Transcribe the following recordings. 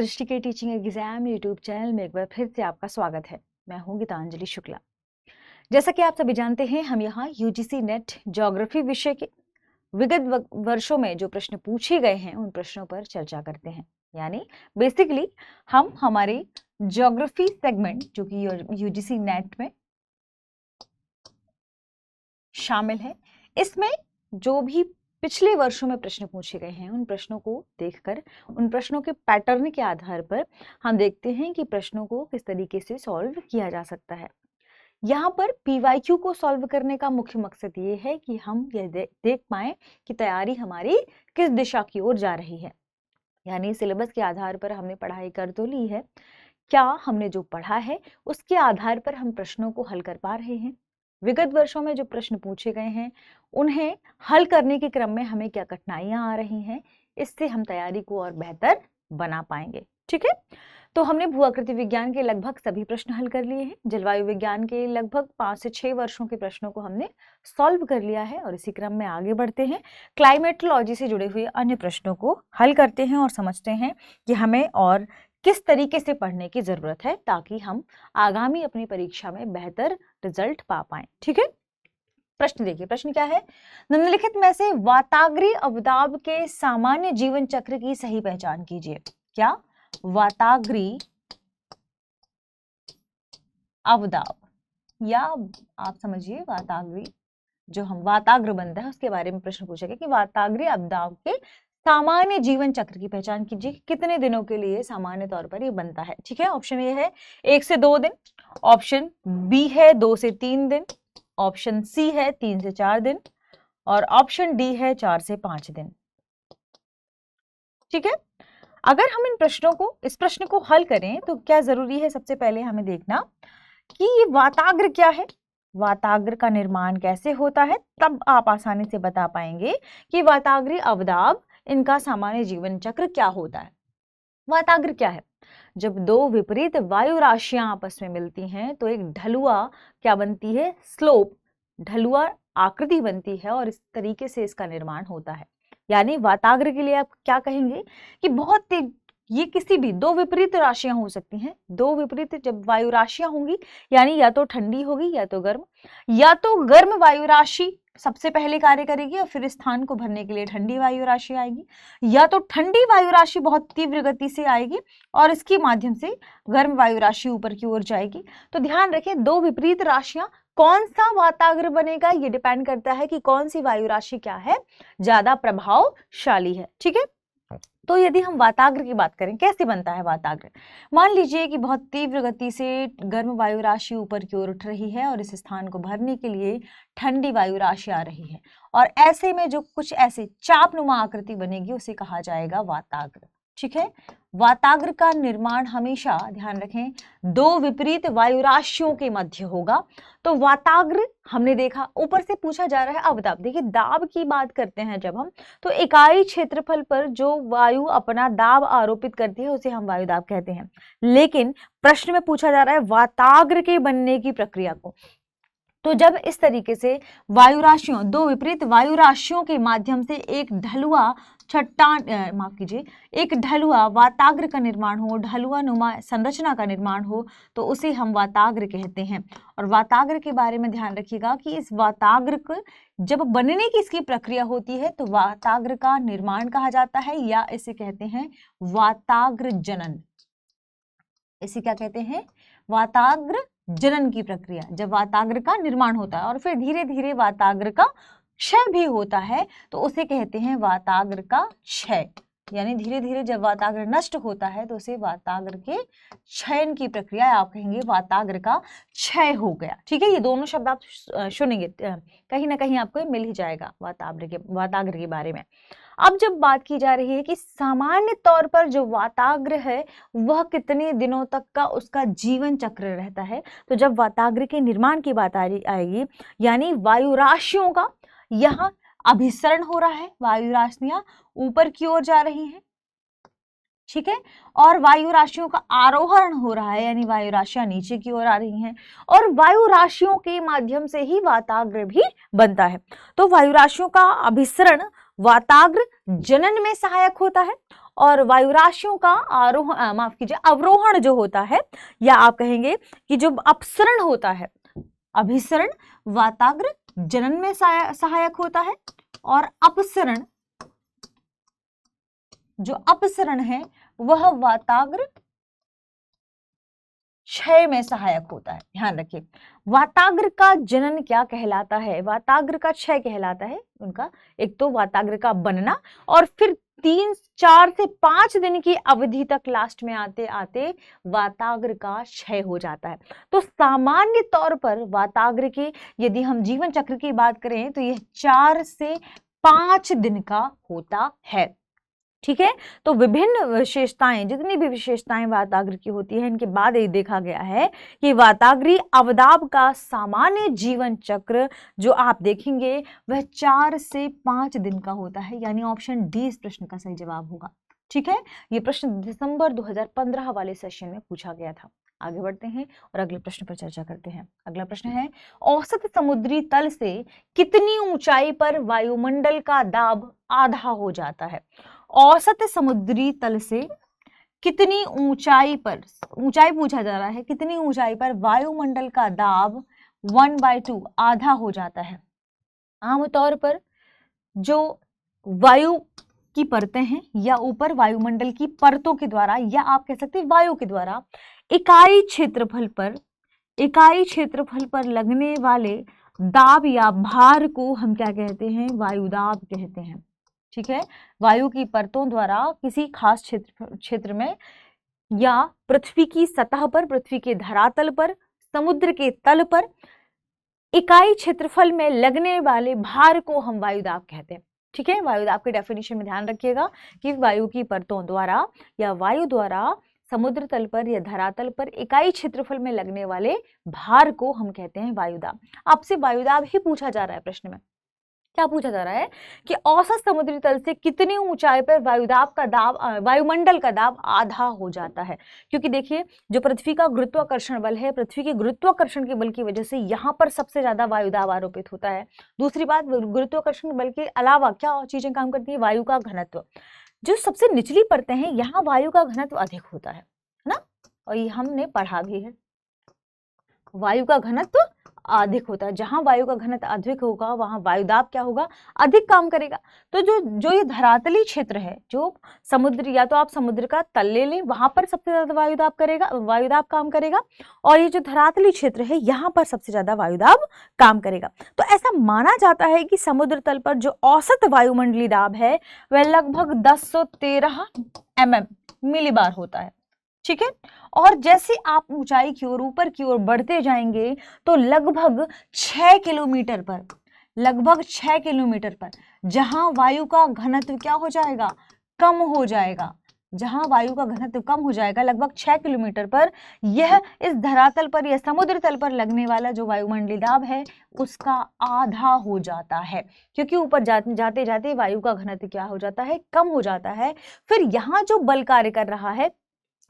दृष्टि के teaching exam YouTube channel में एक बार फिर से आपका स्वागत है। मैं हूं गीतांजलि शुक्ला। जैसा कि आप सभी जानते हैं, हम यहाँ यूजीसी नेट ज्योग्राफी विषय के विगत वर्षों में जो प्रश्न पूछे गए हैं उन प्रश्नों पर चर्चा करते हैं। यानी बेसिकली हम हमारे ज्योग्राफी सेगमेंट जो कि यूजीसी नेट में शामिल है, इसमें जो भी पिछले वर्षों में प्रश्न पूछे गए हैं उन प्रश्नों को देखकर, उन प्रश्नों के पैटर्न के आधार पर हम देखते हैं कि प्रश्नों को किस तरीके से सॉल्व किया जा सकता है। यहाँ पर पीवाईक्यू को सॉल्व करने का मुख्य मकसद ये है कि हम यह देख पाएं कि तैयारी हमारी किस दिशा की ओर जा रही है। यानी सिलेबस के आधार पर हमने पढ़ाई कर तो ली है, क्या हमने जो पढ़ा है उसके आधार पर हम प्रश्नों को हल कर पा रहे हैं। विगत वर्षों में जो प्रश्न पूछे गए हैं उन्हें हल करने के क्रम में हमें क्या कठिनाइयां आ रही हैं, इससे हम तैयारी को और बेहतर बना पाएंगे। ठीक है, तो हमने भूआकृति विज्ञान के लगभग सभी प्रश्न हल कर लिए हैं। जलवायु विज्ञान के लगभग 5 से 6 वर्षों के प्रश्नों को हमने सॉल्व कर लिया है और इसी क्रम में आगे बढ़ते हैं। क्लाइमेटोलॉजी से जुड़े हुए अन्य प्रश्नों को हल करते हैं और समझते हैं कि हमें और किस तरीके से पढ़ने की जरूरत है ताकि हम आगामी अपनी परीक्षा में बेहतर रिजल्ट पा पाएं। ठीक है, प्रश्न देखिए, प्रश्न क्या है। निम्नलिखित में से वाताग्रीय अवदाब के सामान्य जीवन चक्र की सही पहचान कीजिए। क्या? वाताग्रीय अवदाब, या आप समझिए वाताग्रीय, जो हम वाताग्र बनता है उसके बारे में प्रश्न पूछा गया कि वाताग्रीय अवदाब के सामान्य जीवन चक्र की पहचान कीजिए। कितने दिनों के लिए सामान्य तौर पर ये बनता है। ठीक है, ऑप्शन ए है 1 से 2 दिन, ऑप्शन बी है 2 से 3 दिन, ऑप्शन सी है 3 से 4 दिन और ऑप्शन डी है 4 से 5 दिन। ठीक है, अगर हम इस प्रश्न को हल करें तो क्या जरूरी है, सबसे पहले हमें देखना कि ये वाताग्र क्या है, वाताग्र का निर्माण कैसे होता है, तब आप आसानी से बता पाएंगे कि वाताग्रीय अवदाब इनका सामान्य जीवन चक्र क्या होता है। वाताग्र क्या है? जब दो विपरीत वायु राशियां आपस में मिलती हैं तो एक ढलुआ क्या बनती है, स्लोप, ढलुआ आकृति बनती है और इस तरीके से इसका निर्माण होता है। यानी वाताग्र के लिए आप क्या कहेंगे कि ये किसी भी दो विपरीत राशियां हो सकती हैं। दो विपरीत जब वायु राशियां होंगी यानी या तो ठंडी होगी या तो गर्म वायु राशि सबसे पहले कार्य करेगी और फिर स्थान को भरने के लिए ठंडी वायु राशि आएगी, या तो ठंडी वायु राशि बहुत तीव्र गति से आएगी और इसके माध्यम से गर्म वायु राशि ऊपर की ओर जाएगी। तो ध्यान रखें, दो विपरीत राशियां, कौन सा वाताग्र बनेगा ये डिपेंड करता है कि कौन सी वायु राशि क्या है, ज्यादा प्रभावशाली है। ठीक है, तो यदि हम वाताग्र की बात करें, कैसे बनता है वाताग्र। मान लीजिए कि बहुत तीव्र गति से गर्म वायु राशि ऊपर की ओर उठ रही है और इस स्थान को भरने के लिए ठंडी वायु राशि आ रही है और ऐसे में जो कुछ ऐसे चापनुमा आकृति बनेगी उसे कहा जाएगा वाताग्र। ठीक है, वाताग्र का निर्माण हमेशा ध्यान रखें दो विपरीत वायु राशियों के मध्य होगा। तो वाताग्र हमने देखा, ऊपर से पूछा जा रहा है अवदाब। देखिए, दाब की बात करते हैं जब हम, तो इकाई क्षेत्रफल पर जो वायु अपना दाब आरोपित करती है उसे हम वायु दाब कहते हैं। लेकिन प्रश्न में पूछा जा रहा है वाताग्र के बनने की प्रक्रिया को। तो जब इस तरीके से वायु राशियों, दो विपरीत वायु राशियों के माध्यम से एक ढलुआ एक ढलुआ वाताग्र का निर्माण हो, ढलुआ नुमा संरचना का निर्माण हो, तो उसे हम वाताग्र कहते हैं। और वाताग्र के बारे में ध्यान रखिएगा कि इस वाताग्र को जब बनने की इसकी प्रक्रिया होती है तो वाताग्र का निर्माण कहा जाता है, या इसे कहते हैं वाताग्र जनन। इसे क्या कहते हैं? वाताग्र जनन की प्रक्रिया। जब वाताग्र का निर्माण होता है और फिर धीरे धीरे वाताग्र का क्षय भी होता है तो उसे कहते हैं वाताग्र का क्षय। यानी धीरे धीरे जब वाताग्र नष्ट होता है तो उसे वाताग्र के क्षयन की प्रक्रिया, आप कहेंगे वाताग्र का क्षय हो गया। ठीक है, ये दोनों शब्द आप सुनेंगे, कहीं ना कहीं आपको मिल ही जाएगा वाताग्र के बारे में। अब जब बात की जा रही है कि सामान्य तौर पर जो वाताग्र है वह कितने दिनों तक का उसका जीवन चक्र रहता है, तो जब वाताग्र के निर्माण की बात आएगी, यानी वायु राशियों का यहाँ अभिसरण हो रहा है, वायु राशियां ऊपर की ओर जा रही हैं। ठीक है, और वायु राशियों का आरोहण हो रहा है, यानी वायु राशियां नीचे की ओर आ रही हैं और वायु राशियों के माध्यम से ही वाताग्र भी बनता है। तो वायु राशियों का अभिसरण वाताग्र जनन में सहायक होता है और वायु राशियों का माफ कीजिए अवरोहण जो होता है, या आप कहेंगे कि जो अपसरण होता है, अभिसरण वाताग्र जनन में सहायक होता है, और अपसरण जो अपसरण है वह वाताग्र क्षय में सहायक होता है। ध्यान रखिए, वाताग्र का जनन क्या कहलाता है, वाताग्र का क्षय कहलाता है उनका, एक तो वाताग्र का बनना, और फिर 3, 4 से 5 दिन की अवधि तक लास्ट में आते आते वाताग्र का क्षय हो जाता है। तो सामान्य तौर पर वाताग्र के यदि हम जीवन चक्र की बात करें तो यह 4 से 5 दिन का होता है। ठीक है, तो विभिन्न विशेषताएं, जितनी भी विशेषताएं वाताग्र की होती है, इनके बाद ये देखा गया है कि वाताग्री अवदाब का सामान्य जीवन चक्र जो आप देखेंगे वह 4 से 5 दिन का होता है, यानी ऑप्शन डी इस प्रश्न का सही जवाब होगा। ठीक है, ये प्रश्न दिसंबर 2015 वाले सेशन में पूछा गया था। आगे बढ़ते हैं और अगले प्रश्न पर चर्चा करते हैं। अगला प्रश्न है, औसत समुद्री तल से कितनी ऊंचाई पर वायुमंडल का दाब आधा हो जाता है? औसत समुद्री तल से कितनी ऊंचाई पर, ऊंचाई पूछा जा रहा है, कितनी ऊंचाई पर वायुमंडल का दाब 1/2 आधा हो जाता है? आमतौर पर जो वायु की परतें हैं या ऊपर वायुमंडल की परतों के द्वारा, या आप कह सकते हैं वायु के द्वारा इकाई क्षेत्रफल पर लगने वाले दाब या भार को हम क्या कहते हैं? वायुदाब कहते हैं। ठीक है, वायु की परतों द्वारा किसी खास क्षेत्र में या पृथ्वी की सतह पर, पृथ्वी के धरातल पर, समुद्र के तल पर इकाई क्षेत्रफल में लगने वाले भार को हम वायुदाब कहते हैं। ठीक है, वायुदाब के डेफिनेशन में ध्यान रखिएगा कि वायु की परतों द्वारा या वायु द्वारा समुद्र तल पर या धरातल पर इकाई क्षेत्रफल में लगने वाले भार को हम कहते हैं वायुदाब। आपसे वायुदाब ही पूछा जा रहा है प्रश्न में। क्या पूछा जा रहा है कि औसत समुद्री तल से कितनी ऊंचाई पर वायुमंडल का दाब आधा हो जाता है? क्योंकि देखिए, जो पृथ्वी का गुरुत्वाकर्षण बल है, पृथ्वी के गुरुत्वाकर्षण के बल की वजह से यहाँ पर सबसे ज्यादा वायुदाब आरोपित होता है। दूसरी बात, गुरुत्वाकर्षण बल के अलावा क्या चीजें काम करती है? वायु का घनत्व। जो सबसे निचली परतें हैं, यहाँ वायु का घनत्व अधिक होता है ना, और ये हमने पढ़ा भी है, वायु का घनत्व अधिक होता है। जहां वायु का घनत्व अधिक होगा वहां वायुदाब क्या होगा? अधिक काम करेगा। तो जो ये धरातली क्षेत्र है, जो समुद्र, या तो आप समुद्र का तल ले लें, वहां पर सबसे ज्यादा वायुदाब काम करेगा, और ये जो धरातली क्षेत्र है यहाँ पर सबसे ज्यादा वायुदाब काम करेगा। तो ऐसा माना जाता है कि समुद्र तल पर जो औसत वायुमंडलीय दाब है वह लगभग 1013 mm मिलीबार होता है। ठीक है, और जैसे आप ऊंचाई की ओर, ऊपर की ओर बढ़ते जाएंगे तो लगभग 6 किलोमीटर पर जहां वायु का घनत्व क्या हो जाएगा? कम हो जाएगा। जहां वायु का घनत्व कम हो जाएगा, लगभग 6 किलोमीटर पर यह इस धरातल पर या समुद्र तल पर लगने वाला जो वायुमंडलीय दाब है उसका आधा हो जाता है, क्योंकि ऊपर जाते जाते वायु का घनत्व क्या हो जाता है? कम हो जाता है। फिर यहाँ जो बल कार्य कर रहा है,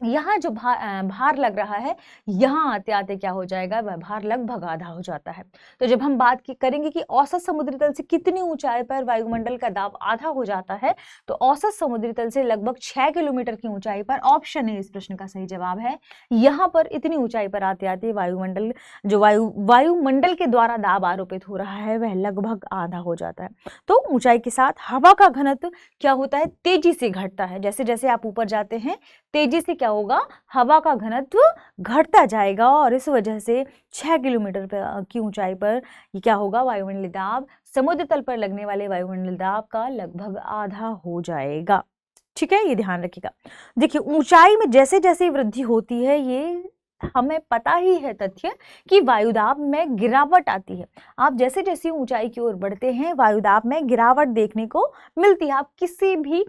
यहाँ जो भार लग रहा है, यहाँ आते आते क्या हो जाएगा? वह भार लगभग आधा हो जाता है। तो जब हम बात करेंगे कि औसत समुद्री तल से कितनी ऊंचाई पर वायुमंडल का दाब आधा हो जाता है, तो औसत समुद्री तल से लगभग 6 किलोमीटर की ऊंचाई पर, ऑप्शन ए इस प्रश्न का सही जवाब है। यहाँ पर इतनी ऊंचाई पर आते आते वायुमंडल के द्वारा दाब आरोपित हो रहा है वह लगभग आधा हो जाता है। तो ऊंचाई के साथ हवा का घनत्व क्या होता है? तेजी से घटता है। जैसे जैसे आप ऊपर जाते हैं तेजी से क्या होगा? हवा का घनत्व घटता जाएगा, और इस वजह से 6 किलोमीटर की ऊंचाई पर ये क्या होगा? वायुमंडलीय दाब समुद्र तल पर लगने वाले वायुमंडलीय दाब का लगभग आधा हो जाएगा। ठीक है, ये ध्यान रखिएगा। देखिए, ऊंचाई में जैसे जैसे वृद्धि होती है, ये हमें पता ही है तथ्य कि वायुदाब में गिरावट आती है। आप जैसे जैसे ऊंचाई की ओर बढ़ते हैं वायुदाब में गिरावट देखने को मिलती है। आप किसी भी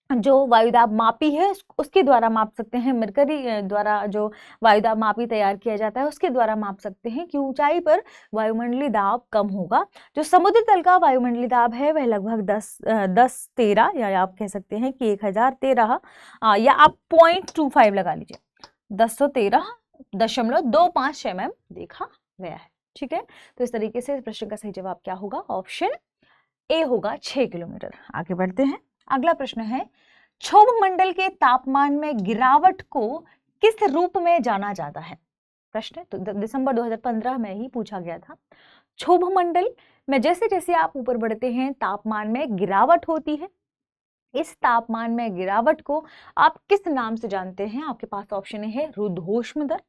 जो वायुदाब मापी है उसके द्वारा माप सकते हैं, मरकरी द्वारा जो वायुदाब मापी तैयार किया जाता है उसके द्वारा माप सकते हैं कि ऊंचाई पर वायुमंडलीय दाब कम होगा। जो समुद्र तल का वायुमंडलीय दाब है वह लगभग 1013, या आप कह सकते हैं कि 1013, या आप 0.25 लगा लीजिए, 1013.256 mm देखा गया है। ठीक है, तो इस तरीके से प्रश्न का सही जवाब क्या होगा? ऑप्शन ए होगा, 6 किलोमीटर। आगे बढ़ते हैं। अगला प्रश्न है, क्षोभ मंडल के तापमान में गिरावट को किस रूप में जाना जाता है? प्रश्न तो दिसंबर 2015 में ही पूछा गया था। क्षोभ मंडल में जैसे जैसे आप ऊपर बढ़ते हैं तापमान में गिरावट होती है। इस तापमान में गिरावट को आप किस नाम से जानते हैं? आपके पास ऑप्शन ए है रुद्धोष्म दर,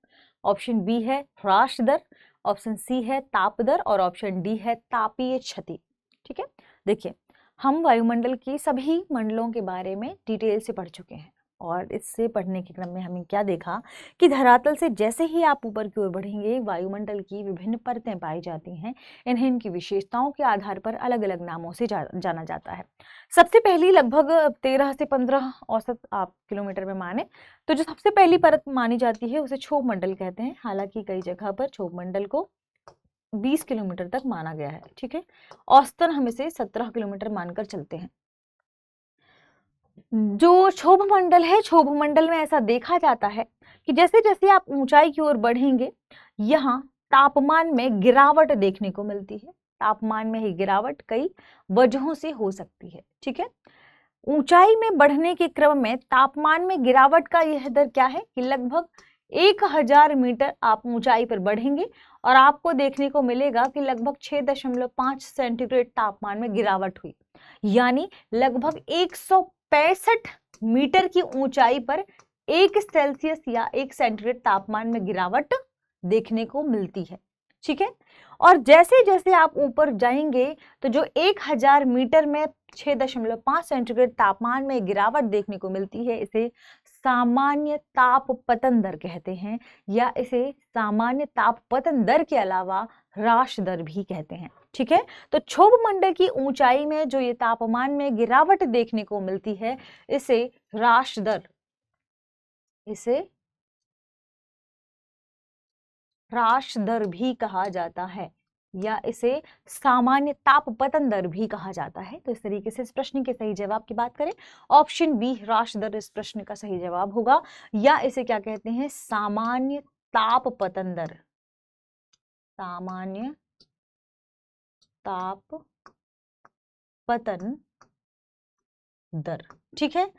ऑप्शन बी है ह्रास दर, ऑप्शन सी है ताप दर और ऑप्शन डी है तापीय क्षति। ठीक है, देखिए हम वायुमंडल की सभी मंडलों के बारे में डिटेल से पढ़ चुके हैं और इससे पढ़ने के क्रम में हमने क्या देखा कि धरातल से जैसे ही आप ऊपर की ओर बढ़ेंगे वायुमंडल की विभिन्न परतें पाई जाती हैं। इन्हें इनकी विशेषताओं के आधार पर अलग अलग नामों से जाना जाता है। सबसे पहली लगभग 13 से 15 औसत आप किलोमीटर में माने तो जो सबसे पहली परत मानी जाती है उसे क्षोभ मंडल कहते हैं। हालांकि कई जगह पर क्षोभ मंडल को 20 किलोमीटर तक माना गया है। ठीक है, औसतन हम इसे 17 किलोमीटर मानकर चलते हैं। जो क्षोभ मंडल है, क्षोभ मंडल में ऐसा देखा जाता है कि जैसे जैसे आप ऊंचाई की ओर बढ़ेंगे यहाँ तापमान में गिरावट देखने को मिलती है। तापमान में ही गिरावट कई वजहों से हो सकती है। ठीक है, ऊंचाई में बढ़ने के क्रम में तापमान में गिरावट का यह दर क्या है कि लगभग 1000 मीटर आप ऊंचाई पर बढ़ेंगे और आपको देखने को मिलेगा कि लगभग 6.5 सेंटीग्रेड तापमान में गिरावट हुई, यानी लगभग 165 मीटर की ऊंचाई पर 1 सेल्सियस या 1 सेंटीग्रेड तापमान में गिरावट देखने को मिलती है। ठीक है, और जैसे जैसे आप ऊपर जाएंगे तो जो 1000 मीटर में 6.5 सेंटीग्रेड तापमान में गिरावट देखने को मिलती है इसे सामान्य ताप पतन दर कहते हैं, या इसे सामान्य ताप पतन दर के अलावा ह्रास दर भी कहते हैं। ठीक है, तो क्षोभ मंडल की ऊंचाई में जो ये तापमान में गिरावट देखने को मिलती है इसे ह्रास दर, इसे ह्रास दर भी कहा जाता है या इसे सामान्य ताप पतन दर भी कहा जाता है। तो इस तरीके से इस प्रश्न के सही जवाब की बात करें ऑप्शन बी ह्रास दर इस प्रश्न का सही जवाब होगा, या इसे क्या कहते हैं सामान्य ताप पतन दर, सामान्य ताप पतन दर। ठीक है,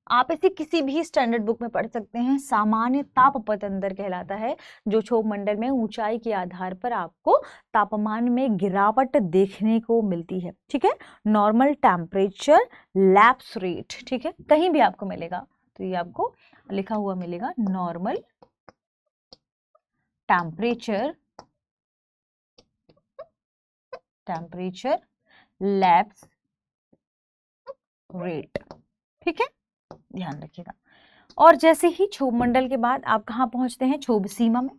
आप इसे किसी भी स्टैंडर्ड बुक में पढ़ सकते हैं। सामान्य ताप पतन दर कहलाता है जो क्षोभ मंडल में ऊंचाई के आधार पर आपको तापमान में गिरावट देखने को मिलती है। ठीक है, नॉर्मल टेम्परेचर लैप्स रेट, ठीक है, कहीं भी आपको मिलेगा तो ये आपको लिखा हुआ मिलेगा नॉर्मल टेम्परेचर लैप्स रेट। ठीक है, ध्यान रखिएगा। और जैसे ही क्षोभ मंडल के बाद आप कहाँ पहुंचते हैं क्षोभ सीमा में।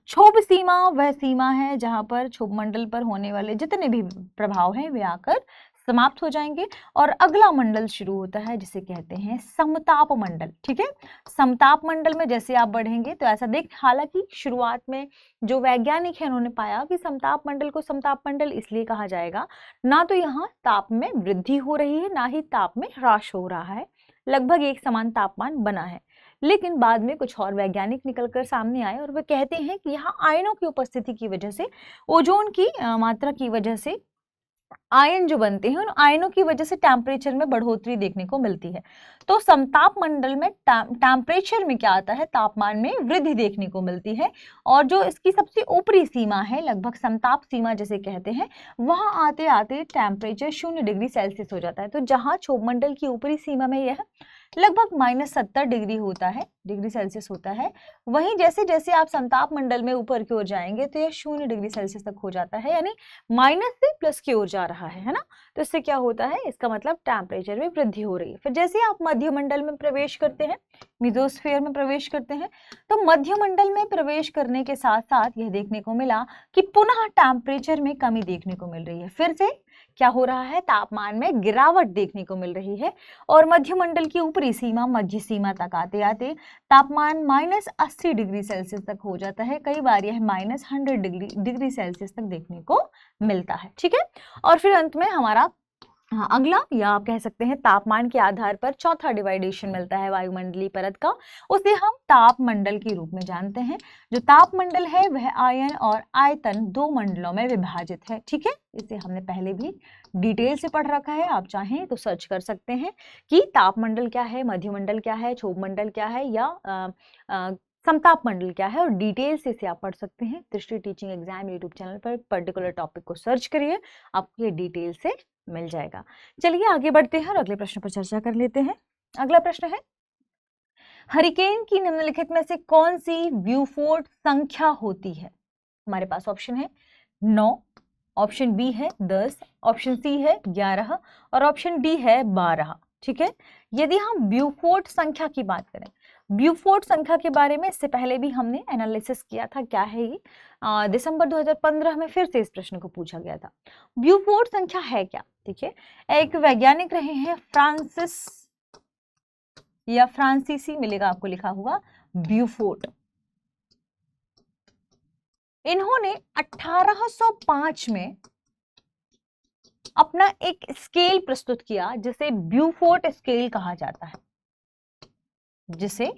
क्षोभ सीमा वह सीमा है जहां पर क्षोभ मंडल पर होने वाले जितने भी प्रभाव हैं वे आकर समाप्त हो जाएंगे और अगला मंडल शुरू होता है जिसे कहते हैं समताप मंडल। ठीक है, समताप मंडल में जैसे आप बढ़ेंगे तो ऐसा देख, हालांकि शुरुआत में जो वैज्ञानिक है उन्होंने पाया कि समताप मंडल को समताप मंडल इसलिए कहा जाएगा ना तो यहाँ ताप में वृद्धि हो रही है ना ही ताप में ह्रास हो रहा है, लगभग एक समान तापमान बना है। लेकिन बाद में कुछ और वैज्ञानिक निकलकर सामने आए और वे कहते हैं कि यहाँ आयनों की उपस्थिति की वजह से, ओजोन की मात्रा की वजह से आयन जो बनते हैं उन आयनों की वजह से टेम्परेचर में बढ़ोतरी देखने को मिलती है। तो समताप मंडल में टेम्परेचर में क्या आता है, तापमान में वृद्धि देखने को मिलती है और जो इसकी सबसे ऊपरी सीमा है लगभग समताप सीमा जिसे कहते हैं वहां आते आते टेम्परेचर 0 डिग्री सेल्सियस हो जाता है। तो जहां क्षोभ मंडल की ऊपरी सीमा में यह लगभग -70 डिग्री होता है, डिग्री सेल्सियस होता है, वहीं जैसे जैसे आप समताप मंडल में ऊपर की ओर जाएंगे तो यह 0 डिग्री सेल्सियस तक हो जाता है, यानी माइनस से प्लस की ओर जा रहा है ना। तो इससे क्या होता है, इसका मतलब टेम्परेचर में वृद्धि हो रही है। फिर जैसे आप मध्य मंडल में प्रवेश करते हैं, मेसोस्फीयर में प्रवेश करते हैं, तो मध्य मंडल में प्रवेश करने के साथ साथ यह देखने को मिला कि पुनः टेम्परेचर में कमी देखने को मिल रही है। फिर से क्या हो रहा है, तापमान में गिरावट देखने को मिल रही है और मध्य मंडल की ऊपरी सीमा मध्य सीमा तक आते आते तापमान -80 डिग्री सेल्सियस तक हो जाता है। कई बार यह -100 डिग्री सेल्सियस तक देखने को मिलता है। ठीक है, और फिर अंत में हमारा हाँ, अगला या आप कह सकते हैं तापमान के आधार पर चौथा डिवाइडेशन मिलता है वायुमंडलीय परत का, उसे हम तापमंडल के रूप में जानते हैं। जो तापमंडल है वह आयन और आयतन दो मंडलों में विभाजित है। ठीक है, इसे हमने पहले भी डिटेल से पढ़ रखा है, आप चाहें तो सर्च कर सकते हैं कि तापमंडल क्या है, मध्यमंडल क्या है, क्षोभमंडल क्या है या समताप मंडल क्या है, और डिटेल से इसे आप पढ़ सकते हैं। दृष्टि टीचिंग एग्जाम यूट्यूब चैनल पर पर्टिकुलर टॉपिक को सर्च करिए, आपको ये डिटेल से मिल जाएगा। चलिए आगे बढ़ते हैं और अगले प्रश्न पर चर्चा कर लेते हैं। अगला प्रश्न है, हरिकेन की निम्नलिखित में से कौन सी ब्यूफोर्ट संख्या होती है? हमारे पास ऑप्शन है 9, ऑप्शन बी है 10, ऑप्शन सी है 11 और ऑप्शन डी है 12। ठीक है, यदि हम ब्यूफोर्ट संख्या की बात करें, ब्यूफोर्ट संख्या के बारे में इससे पहले भी हमने एनालिसिस किया था, क्या है ये, दिसंबर 2015 में फिर से इस प्रश्न को पूछा गया था। ब्यूफोर्ट संख्या है क्या? देखिए, एक वैज्ञानिक रहे हैं फ्रांसिस या फ्रांसीसी मिलेगा आपको लिखा हुआ ब्यूफोर्ट। इन्होंने 1805 में अपना एक स्केल प्रस्तुत किया जिसे ब्यूफोर्ट स्केल कहा जाता है, जिसे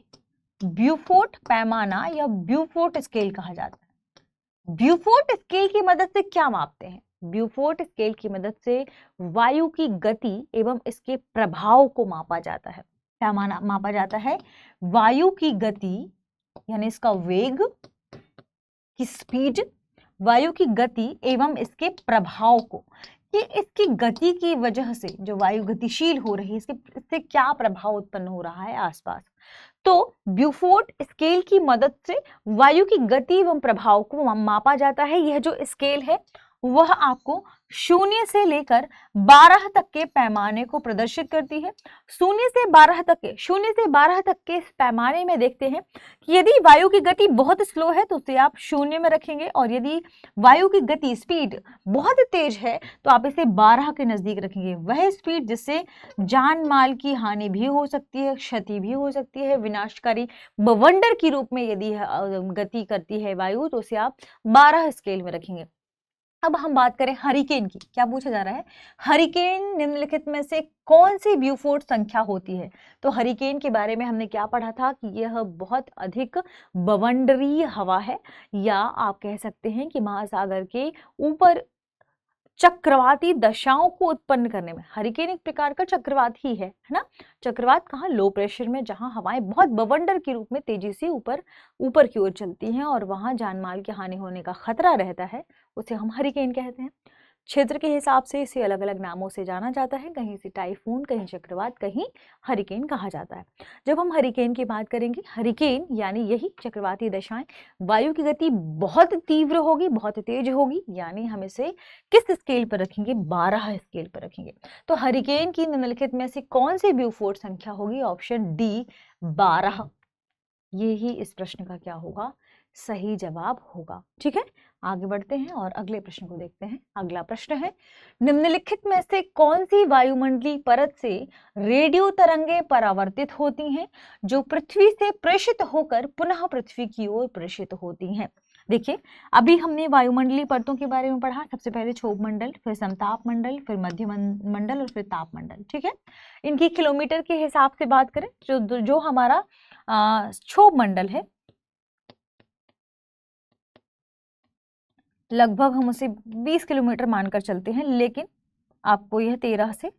ब्यूफोर्ट पैमाना या ब्यूफोर्ट स्केल कहा जाता है। ब्यूफोर्ट स्केल की मदद से क्या मापते हैं? ब्यूफोर्ट स्केल की मदद से वायु की गति एवं इसके प्रभाव को मापा जाता है। पैमाना मापा जाता है वायु की गति, यानी इसका वेग की स्पीड, वायु की गति एवं इसके प्रभाव को, कि इसकी गति की वजह से जो वायु गतिशील हो रही है इससे क्या प्रभाव उत्पन्न हो रहा है आसपास। तो ब्यूफोर्ट स्केल की मदद से वायु की गति एवं प्रभाव को मापा जाता है। यह जो स्केल है वह आपको 0 से लेकर 12 तक के पैमाने को प्रदर्शित करती है। 0 से 12 तक के इस पैमाने में देखते हैं कि यदि वायु की गति बहुत स्लो है तो उसे आप 0 में रखेंगे, और यदि वायु की गति स्पीड बहुत तेज है तो आप इसे 12 के नजदीक रखेंगे। वह स्पीड जिससे जान माल की हानि भी हो सकती है, क्षति भी हो सकती है, विनाशकारी बवंडर के रूप में यदि गति करती है वायु तो उसे आप 12 स्केल में रखेंगे। अब हम बात करें हरिकेन की। क्या पूछा जा रहा है? हरिकेन निम्नलिखित में से कौन सी ब्यूफोर्ट संख्या होती है? तो हरिकेन के बारे में हमने क्या पढ़ा था कि यह बहुत अधिक बवंडरीय हवा है, या आप कह सकते हैं कि महासागर के ऊपर चक्रवाती दशाओं को उत्पन्न करने में हरिकेन एक प्रकार का चक्रवात ही है ना। चक्रवात कहाँ? लो प्रेशर में, जहां हवाएं बहुत बवंडर के रूप में तेजी से ऊपर की ओर चलती हैं और वहां जानमाल की हानि होने का खतरा रहता है, उसे हम हरिकेन कहते हैं। क्षेत्र के हिसाब से इसे अलग अलग नामों से जाना जाता है, कहीं इसे टाइफून, कहीं चक्रवात, कहीं हरिकेन कहा जाता है। जब हम हरिकेन की बात करेंगे, हरिकेन यानी यही चक्रवाती दशाएं, वायु की गति बहुत तीव्र होगी, बहुत तेज होगी, यानी हम इसे किस स्केल पर रखेंगे? 12 स्केल पर रखेंगे। तो हरिकेन की निम्नलिखित में से कौन सी ब्यूफोर्ट संख्या होगी? Option D 12। ये ही इस प्रश्न का क्या होगा? सही जवाब होगा। ठीक है, आगे बढ़ते हैं और अगले प्रश्न को देखते हैं। अगला प्रश्न है, निम्नलिखित में से कौन सी वायुमंडलीय परत से रेडियो तरंगें परावर्तित होती हैं जो पृथ्वी से प्रेषित होकर पुनः पृथ्वी की ओर प्रेषित होती हैं? देखिए, अभी हमने वायुमंडलीय परतों के बारे में पढ़ा। सबसे पहले क्षोभ मंडल, फिर समताप मंडल, फिर मध्य मंडल और फिर ताप मंडल। ठीक है, इनकी किलोमीटर के हिसाब से बात करें, जो हमारा क्षोभ मंडल है, लगभग हम उसे 20 किलोमीटर मानकर चलते हैं, लेकिन आपको यह 13 से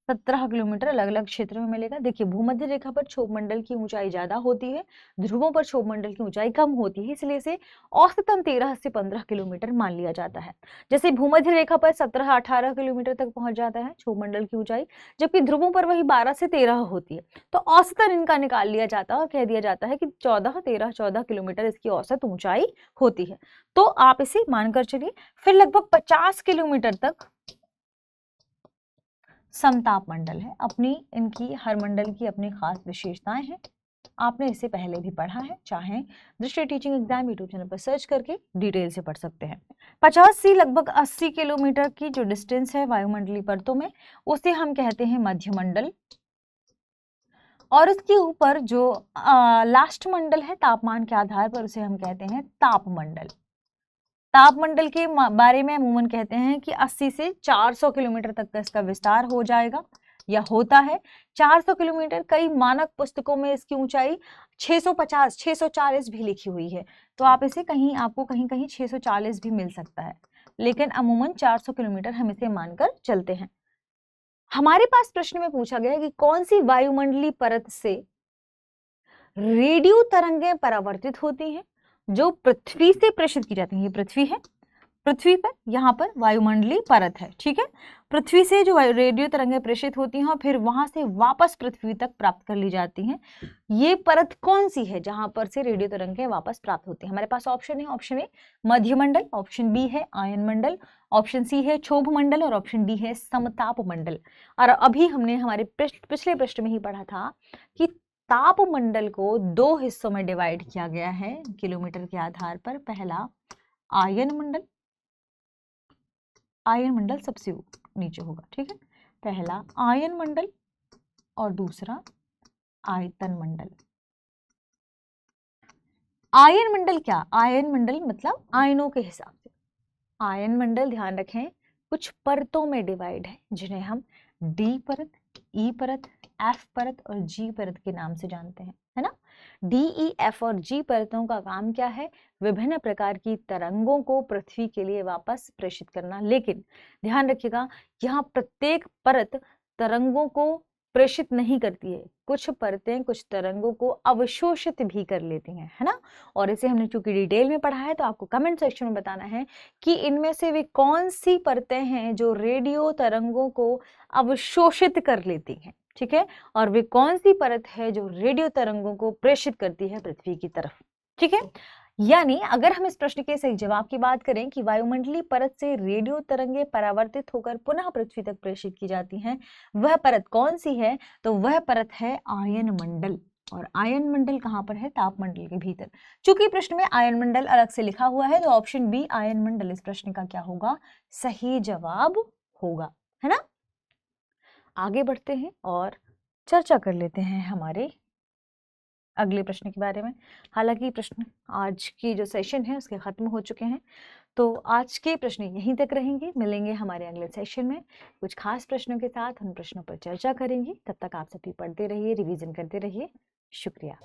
17 किलोमीटर अलग अलग क्षेत्र में मिलेगा। देखिए, भूमध्य रेखा पर क्षोभ मंडल की ऊंचाई ज्यादा होती है, ध्रुवों पर क्षोभ मंडल की ऊंचाई कम होती है, इसलिए इसे औसतन 13 से 15 किलोमीटर मान लिया जाता है। जैसे भूमध्य रेखा पर 17-18 किलोमीटर तक पहुंच जाता है क्षोभ मंडल की ऊंचाई, जबकि ध्रुवों पर वही 12 से 13 होती है। तो औसतन इनका निकाल लिया जाता है और कह दिया जाता है कि 14 किलोमीटर इसकी औसत ऊंचाई होती है। तो आप इसे मानकर चलिए। फिर लगभग 50 किलोमीटर तक समताप मंडल है। इनकी हर मंडल की अपनी खास विशेषताएं हैं, आपने इसे पहले भी पढ़ा है, चाहे दृष्टि टीचिंग एग्जाम यूट्यूब चैनल पर सर्च करके डिटेल से पढ़ सकते हैं। 50 से लगभग 80 किलोमीटर की जो डिस्टेंस है वायुमंडलीय परतों में, उसे हम कहते हैं मध्यमंडल, और उसके ऊपर जो लास्ट मंडल है तापमान के आधार पर, उसे हम कहते हैं तापमंडल। तापमंडल के बारे में अमूमन कहते हैं कि 80 से 400 किलोमीटर तक का इसका विस्तार हो जाएगा या होता है। 400 किलोमीटर, कई मानक पुस्तकों में इसकी ऊंचाई 650 640 भी लिखी हुई है, तो आप इसे कहीं, आपको कहीं कहीं 640 भी मिल सकता है, लेकिन अमूमन 400 किलोमीटर हम इसे मानकर चलते हैं। हमारे पास प्रश्न में पूछा गया है कि कौन सी वायुमंडलीय परत से रेडियो तरंगें परावर्तित होती हैं जो पृथ्वी से प्रेषित की जाती हैं। ये पृथ्वी है, पृथ्वी पर यहाँ पर वायुमंडलीय परत है, ठीक है। पृथ्वी से जो रेडियो तरंगें प्रेषित होती हैं और फिर वहां से वापस पृथ्वी तक प्राप्त कर ली जाती हैं, ये परत कौन सी है जहां पर से रेडियो तरंगें वापस प्राप्त होती हैं? हमारे पास ऑप्शन है, ऑप्शन ए मध्यमंडल, ऑप्शन बी है आयन मंडल, ऑप्शन सी है क्षोभ मंडल और ऑप्शन डी है समताप मंडल। और अभी हमने हमारे पिछले प्रश्न में ही पढ़ा था कि तापमंडल को दो हिस्सों में डिवाइड किया गया है किलोमीटर के आधार पर। पहला आयन मंडल, आयन मंडल सबसे नीचे होगा, ठीक है। पहला आयन मंडल और दूसरा आयतन मंडल। आयन मंडल क्या? आयन मंडल मतलब आयनों के हिसाब से। आयन मंडल ध्यान रखें कुछ परतों में डिवाइड है जिन्हें हम डी परत, ई परत, एफ परत और जी परत के नाम से जानते हैं, है ना। डी, ई, एफ और जी परतों का काम क्या है? विभिन्न प्रकार की तरंगों को पृथ्वी के लिए वापस प्रेषित करना। लेकिन ध्यान रखिएगा यहाँ प्रत्येक परत तरंगों को प्रेषित नहीं करती है, कुछ परतें कुछ तरंगों को अवशोषित भी कर लेती हैं, है ना। और इसे हमने चूंकि डिटेल में पढ़ा है तो आपको कमेंट सेक्शन में बताना है कि इनमें से वे कौन सी परतें हैं जो रेडियो तरंगों को अवशोषित कर लेती हैं, ठीक है, और वे कौन सी परत है जो रेडियो तरंगों को प्रेषित करती है पृथ्वी की तरफ, ठीक है। यानी अगर हम इस प्रश्न के सही जवाब की बात करें कि वायुमंडलीय परत से रेडियो तरंगें परावर्तित होकर पुनः पृथ्वी तक प्रेषित की जाती हैं, वह परत कौन सी है? तो वह परत है आयन मंडल। और आयन मंडल कहाँ पर है? तापमंडल के भीतर। चूंकि प्रश्न में आयन मंडल अलग से लिखा हुआ है तो ऑप्शन बी आयन मंडल इस प्रश्न का क्या होगा? सही जवाब होगा, है ना। आगे बढ़ते हैं और चर्चा कर लेते हैं हमारे अगले प्रश्न के बारे में। हालांकि प्रश्न आज की जो सेशन है उसके खत्म हो चुके हैं, तो आज के प्रश्न यहीं तक रहेंगे। मिलेंगे हमारे अगले सेशन में कुछ खास प्रश्नों के साथ, उन प्रश्नों पर चर्चा करेंगे। तब तक आप सभी पढ़ते रहिए, रिवीजन करते रहिए। शुक्रिया।